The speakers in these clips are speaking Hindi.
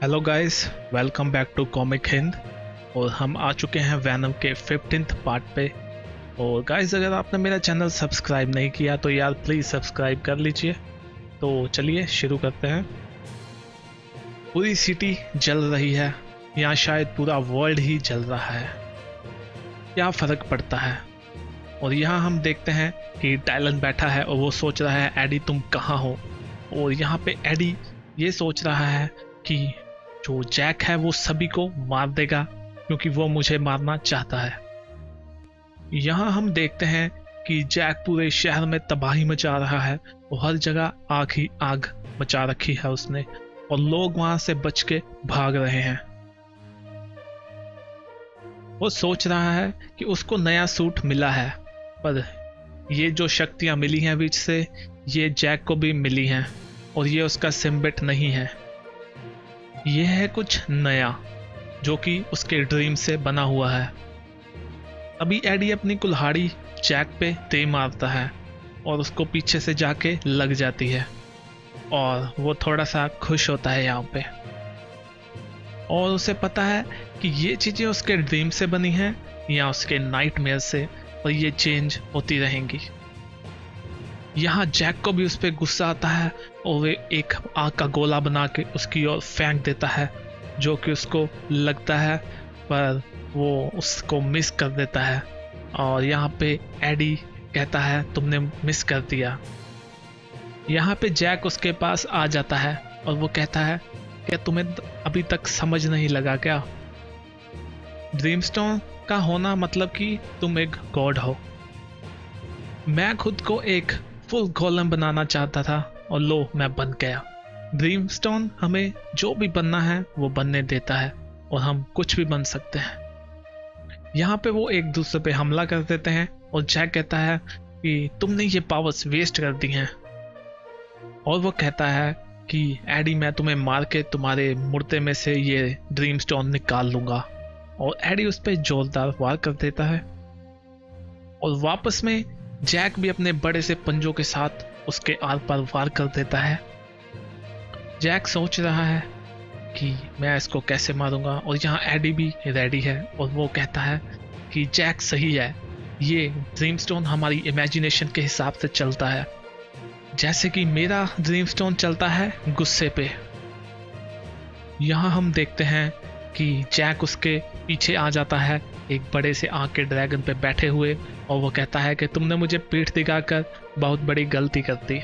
Hello guys, welcome back to comic Hind. और हम आ चुके हैं वैनम के 15th पार्ट पे। और गाइस, अगर आपने मेरा चैनल सब्सक्राइब नहीं किया तो यार प्लीज़ सब्सक्राइब कर लीजिए। तो चलिए शुरू करते हैं। पूरी सिटी जल रही है, यहाँ शायद पूरा वर्ल्ड ही जल रहा है। क्या फ़र्क पड़ता है। और यहाँ हम देखते हैं कि टाइलन बैठा है और वो सोच रहा है एडी तुम कहाँ हो। और यहाँ पे एडी ये सोच रहा है कि जो जैक है वो सभी को मार देगा क्योंकि वो मुझे मारना चाहता है। यहाँ हम देखते हैं कि जैक पूरे शहर में तबाही मचा रहा है और हर जगह आग ही आग मचा रखी है उसने, और लोग वहां से बच के भाग रहे हैं। वो सोच रहा है कि उसको नया सूट मिला है, पर ये जो शक्तियां मिली हैं बीच से, ये जैक को भी मिली हैं और ये उसका सिम्बिट नहीं है। यह है कुछ नया जो कि उसके ड्रीम से बना हुआ है। अभी एडी अपनी कुल्हाड़ी जैक पे दे मारता है और उसको पीछे से जाके लग जाती है और वो थोड़ा सा खुश होता है यहाँ पे। और उसे पता है कि ये चीज़ें उसके ड्रीम से बनी हैं या उसके नाइटमेयर से, और ये चेंज होती रहेंगी। यहाँ जैक को भी उस पर गुस्सा आता है और वे एक आग का गोला बना के उसकी ओर फेंक देता है, जो कि उसको लगता है, पर वो उसको मिस कर देता है। और यहाँ पे एडी कहता है तुमने मिस कर दिया। यहाँ पे जैक उसके पास आ जाता है और वो कहता है क्या तुम्हें अभी तक समझ नहीं लगा क्या? ड्रीमस्टोन का होना मतलब कि तुम एक गॉड हो। मैं खुद को एक फुल गोलम बनाना चाहता था और लो मैं बन गया। ड्रीमस्टोन हमें जो भी बनना है वो बनने देता है और हम कुछ भी बन सकते हैं। यहाँ पे वो एक दूसरे पे हमला कर देते हैं और जैक कहता है कि तुमने ये पावर्स वेस्ट कर दी हैं। और वो कहता है कि एडी मैं तुम्हें मार के तुम्हारे मुर्दे में से ये ड्रीमस्टोन निकाल लूंगा। और एडी उस पर जोरदार वार कर देता है और वापस में जैक भी अपने बड़े से पंजों के साथ उसके आर पार वार कर देता है। जैक सोच रहा है कि मैं इसको कैसे मारूंगा, और यहाँ एडी भी रेडी है और वो कहता है कि जैक सही है, ये ड्रीमस्टोन हमारी इमेजिनेशन के हिसाब से चलता है, जैसे कि मेरा ड्रीमस्टोन चलता है गुस्से पे। यहाँ हम देखते हैं कि जैक उसके पीछे आ जाता है एक बड़े से आग के ड्रैगन पे बैठे हुए, और वो कहता है कि तुमने मुझे पीठ दिखाकर बहुत बड़ी गलती कर दी।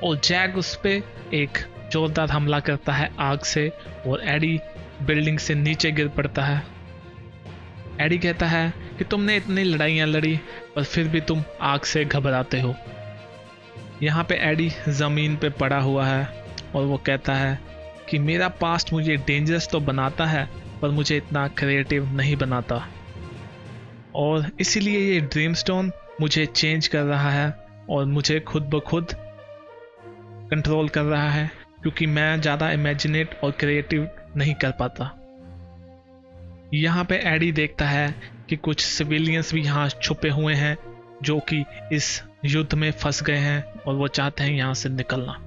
और जैक उस पे एक जोरदार हमला करता है आग से और एडी बिल्डिंग से नीचे गिर पड़ता है। एडी कहता है कि तुमने इतनी लड़ाइयाँ लड़ी पर फिर भी तुम आग से घबराते हो। यहाँ पे एडी ज़मीन पे पड़ा हुआ है और वो कहता है कि मेरा पास्ट मुझे डेंजरस तो बनाता है पर मुझे इतना क्रिएटिव नहीं बनाता, और इसीलिए ये ड्रीमस्टोन मुझे चेंज कर रहा है और मुझे खुद ब खुद कंट्रोल कर रहा है क्योंकि मैं ज़्यादा इमेजिनेट और क्रिएटिव नहीं कर पाता। यहाँ पे एडी देखता है कि कुछ सिविलियंस भी यहाँ छुपे हुए हैं जो कि इस युद्ध में फंस गए हैं और वो चाहते हैं यहाँ से निकलना।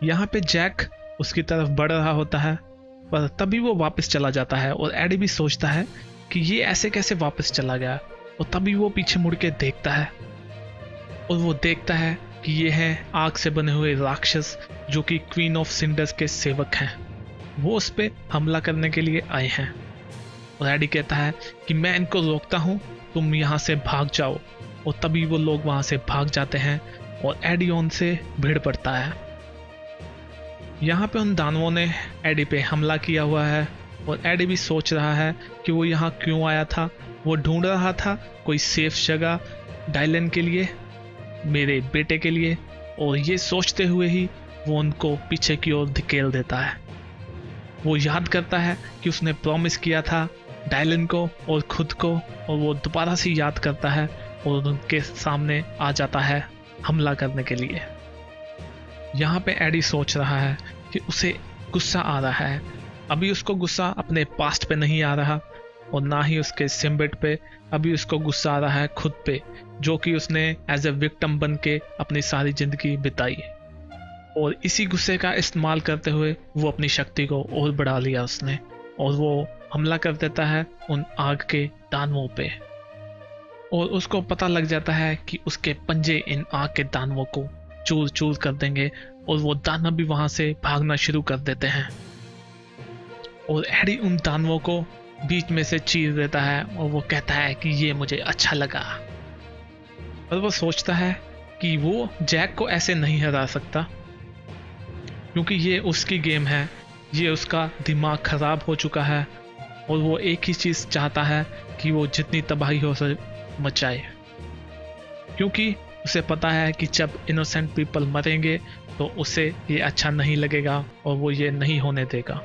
यहाँ पे जैक उसकी तरफ बढ़ रहा होता है पर तभी वो वापस चला जाता है और एडी भी सोचता है कि ये ऐसे कैसे वापस चला गया, और तभी वो पीछे मुड़ के देखता है और वो देखता है कि ये है आग से बने हुए राक्षस जो कि क्वीन ऑफ सिंडर्स के सेवक हैं। वो उस पर हमला करने के लिए आए हैं और एडी कहता है कि मैं इनको रोकता हूँ, तुम यहाँ से भाग जाओ। और तभी वो लोग वहाँ से भाग जाते हैं और एडी उनसे भिड़ पड़ता है। यहाँ पे उन दानवों ने एडी पे हमला किया हुआ है और एडी भी सोच रहा है कि वो यहाँ क्यों आया था। वो ढूंढ रहा था कोई सेफ जगह डायलन के लिए, मेरे बेटे के लिए, और ये सोचते हुए ही वो उनको पीछे की ओर धकेल देता है। वो याद करता है कि उसने प्रॉमिस किया था डायलन को और खुद को, और वो दोबारा से याद करता है और उनके सामने आ जाता है हमला करने के लिए। यहाँ पे एडी सोच रहा है कि उसे गुस्सा आ रहा है। अभी उसको गुस्सा अपने पास्ट पे नहीं आ रहा और ना ही उसके सिम्बिट पे। अभी उसको गुस्सा आ रहा है खुद पे, जो कि उसने एज ए विक्टिम बन के अपनी सारी जिंदगी बिताई। और इसी गुस्से का इस्तेमाल करते हुए वो अपनी शक्ति को और बढ़ा लिया उसने, और वो हमला कर देता है उन आग के दानवों पे। और उसको पता लग जाता है कि उसके पंजे इन आग के दानवों को चूर चूर कर देंगे, और वो दानव भी वहां से भागना शुरू कर देते हैं। और एडी उन दानवों को बीच में से चीर देता है और वो कहता है कि ये मुझे अच्छा लगा। और वो सोचता है कि वो जैक को ऐसे नहीं हरा सकता, क्योंकि ये उसकी गेम है, ये उसका दिमाग खराब हो चुका है, और वो एक ही चीज़ चाहता है कि वो जितनी तबाही हो सके मचाए, क्योंकि उसे पता है कि जब इनोसेंट पीपल मरेंगे तो उसे ये अच्छा नहीं लगेगा और वो ये नहीं होने देगा,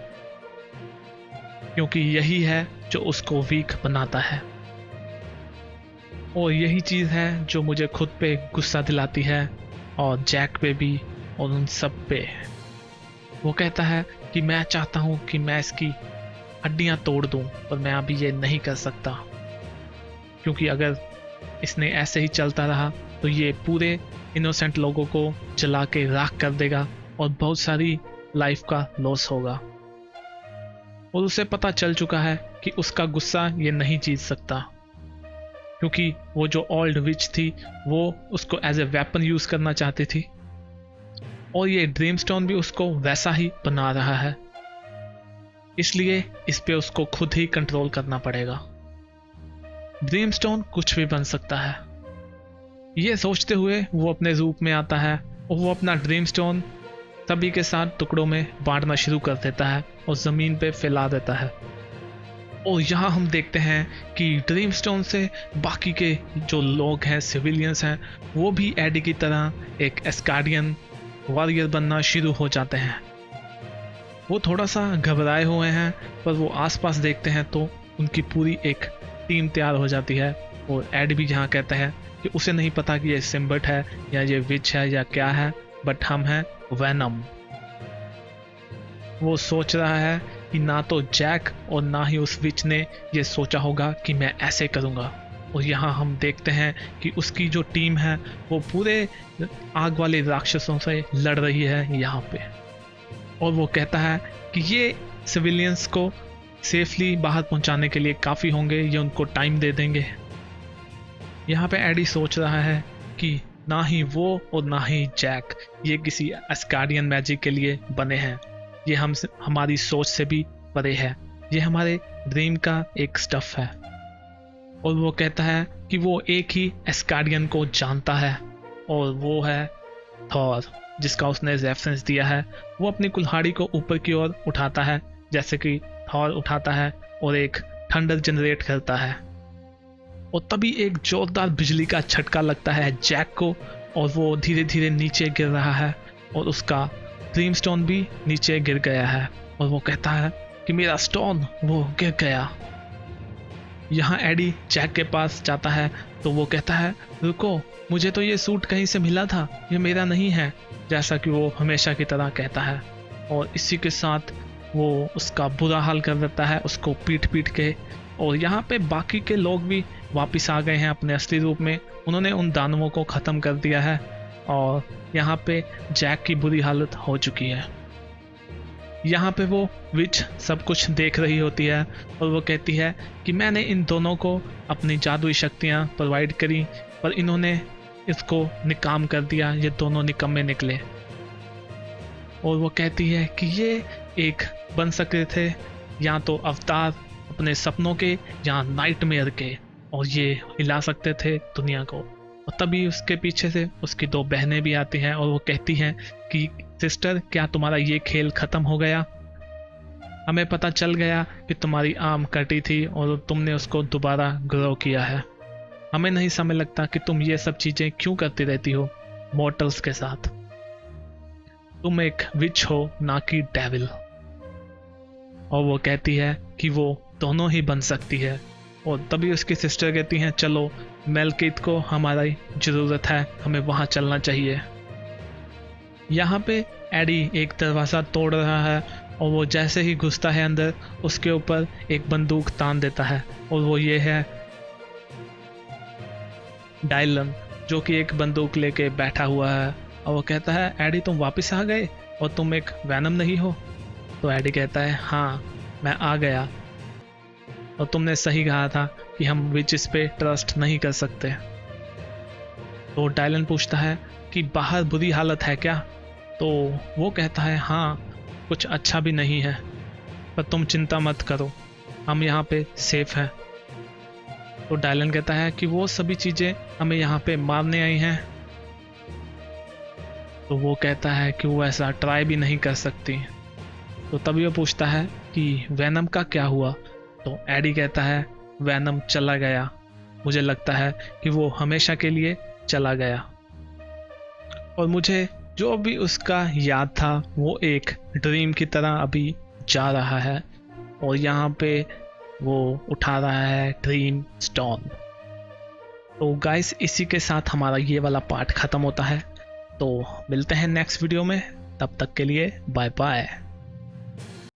क्योंकि यही है जो उसको वीक बनाता है। और यही चीज़ है जो मुझे खुद पे गुस्सा दिलाती है, और जैक पे भी, और उन सब पे। वो कहता है कि मैं चाहता हूँ कि मैं इसकी हड्डियाँ तोड़ दूँ, पर मैं अभी ये नहीं कर सकता, क्योंकि अगर इसने ऐसे ही चलता रहा तो ये पूरे इनोसेंट लोगों को जला के राख कर देगा और बहुत सारी लाइफ का लॉस होगा। और उसे पता चल चुका है कि उसका गुस्सा ये नहीं जीत सकता, क्योंकि वो जो ओल्ड विच थी वो उसको एज ए वेपन यूज करना चाहती थी, और ये ड्रीमस्टोन भी उसको वैसा ही बना रहा है। इसलिए इस पे उसको खुद ही कंट्रोल करना पड़ेगा। ड्रीमस्टोन कुछ भी बन सकता है, ये सोचते हुए वो अपने रूप में आता है और वो अपना ड्रीमस्टोन सभी के साथ टुकड़ों में बांटना शुरू कर देता है और ज़मीन पे फैला देता है। और यहाँ हम देखते हैं कि ड्रीमस्टोन से बाकी के जो लोग हैं, सिविलियंस हैं, वो भी एडी की तरह एक एस्कार्डियन वॉरियर बनना शुरू हो जाते हैं। वो थोड़ा सा घबराए हुए हैं, पर वो आसपास देखते हैं तो उनकी पूरी एक टीम तैयार हो जाती है। और एड भी यहाँ कहता है कि उसे नहीं पता कि ये सिम्बट है या ये विच है या क्या है, बट हम हैं वेनम। वो सोच रहा है कि ना तो जैक और ना ही उस विच ने ये सोचा होगा कि मैं ऐसे करूँगा। और यहाँ हम देखते हैं कि उसकी जो टीम है वो पूरे आग वाले राक्षसों से लड़ रही है यहाँ पे। और वो कहता है कि ये सिविलियंस को सेफली बाहर पहुंचाने के लिए काफ़ी होंगे, ये उनको टाइम दे देंगे। यहाँ पे एडी सोच रहा है कि ना ही वो और ना ही जैक ये किसी एस्कार्डियन मैजिक के लिए बने हैं, ये हमारी सोच से भी परे है, ये हमारे ड्रीम का एक स्टफ है। और वो कहता है कि वो एक ही एस्कार्डियन को जानता है, और वो है थॉर, जिसका उसने रेफरेंस दिया है। वो अपनी कुल्हाड़ी को ऊपर की ओर उठाता है जैसे कि थॉर उठाता है और एक थंडर जनरेट करता है। और तभी एक जोरदार बिजली का झटका लगता है जैक को, और वो धीरे धीरे नीचे गिर रहा है और उसका ड्रीमस्टोन भी नीचे गिर गया है। और वो कहता है कि मेरा स्टोन वो गिर गया। यहाँ एडी जैक के पास जाता है तो वो कहता है रुको, मुझे तो ये सूट कहीं से मिला था, ये मेरा नहीं है, जैसा कि वो हमेशा की तरह कहता है। और इसी के साथ वो उसका बुरा हाल कर देता है, उसको पीट पीट के। और यहाँ पे बाकी के लोग भी वापस आ गए हैं अपने असली रूप में, उन्होंने उन दानवों को ख़त्म कर दिया है, और यहाँ पे जैक की बुरी हालत हो चुकी है। यहाँ पे वो विच सब कुछ देख रही होती है और वो कहती है कि मैंने इन दोनों को अपनी जादुई शक्तियाँ प्रोवाइड करी, पर इन्होंने इसको निकाम कर दिया, ये दोनों निकम्मे निकले। और वो कहती है कि ये एक बन सकते थे या तो अवतार अपने सपनों के या नाइटमेयर के, और ये हिला सकते थे दुनिया को। और तभी उसके पीछे से उसकी दो बहनें भी आती हैं और वो कहती हैं कि सिस्टर, क्या तुम्हारा ये खेल ख़त्म हो गया? हमें पता चल गया कि तुम्हारी आर्म कटी थी और तुमने उसको दोबारा ग्रो किया है। हमें नहीं समझ लगता कि तुम ये सब चीज़ें क्यों करती रहती हो मॉर्टल्स के साथ। तुम एक विच हो, ना कि डेविल। और वो कहती है कि वो दोनों ही बन सकती है। और तभी उसकी सिस्टर कहती हैं चलो, मेलकित को हमारी ज़रूरत है, हमें वहाँ चलना चाहिए। यहाँ पे एडी एक दरवाज़ा तोड़ रहा है और वो जैसे ही घुसता है अंदर, उसके ऊपर एक बंदूक तान देता है, और वो ये है डायलन, जो कि एक बंदूक लेके बैठा हुआ है। और वो कहता है एडी तुम वापस आ गए और तुम एक वैनम नहीं हो। तो एडी कहता है हाँ मैं आ गया और तुमने सही कहा था कि हम विचेस पे ट्रस्ट नहीं कर सकते। तो डायलन पूछता है कि बाहर बुरी हालत है क्या? तो वो कहता है हाँ कुछ अच्छा भी नहीं है, पर तुम चिंता मत करो, हम यहाँ पे सेफ हैं। तो डायलन कहता है कि वो सभी चीज़ें हमें यहाँ पे मारने आई हैं। तो वो कहता है कि वो ऐसा ट्राई भी नहीं कर सकती। तो तभी वो पूछता है कि वैनम का क्या हुआ? तो एडी कहता है वैनम चला गया, मुझे लगता है कि वो हमेशा के लिए चला गया और मुझे जो भी उसका याद था वो एक ड्रीम की तरह अभी जा रहा है और यहाँ पे वो उठा रहा है ड्रीम स्टोन। तो गाइस इसी के साथ हमारा ये वाला पार्ट ख़त्म होता है। तो मिलते हैं नेक्स्ट वीडियो में, तब तक के लिए बाय बाय।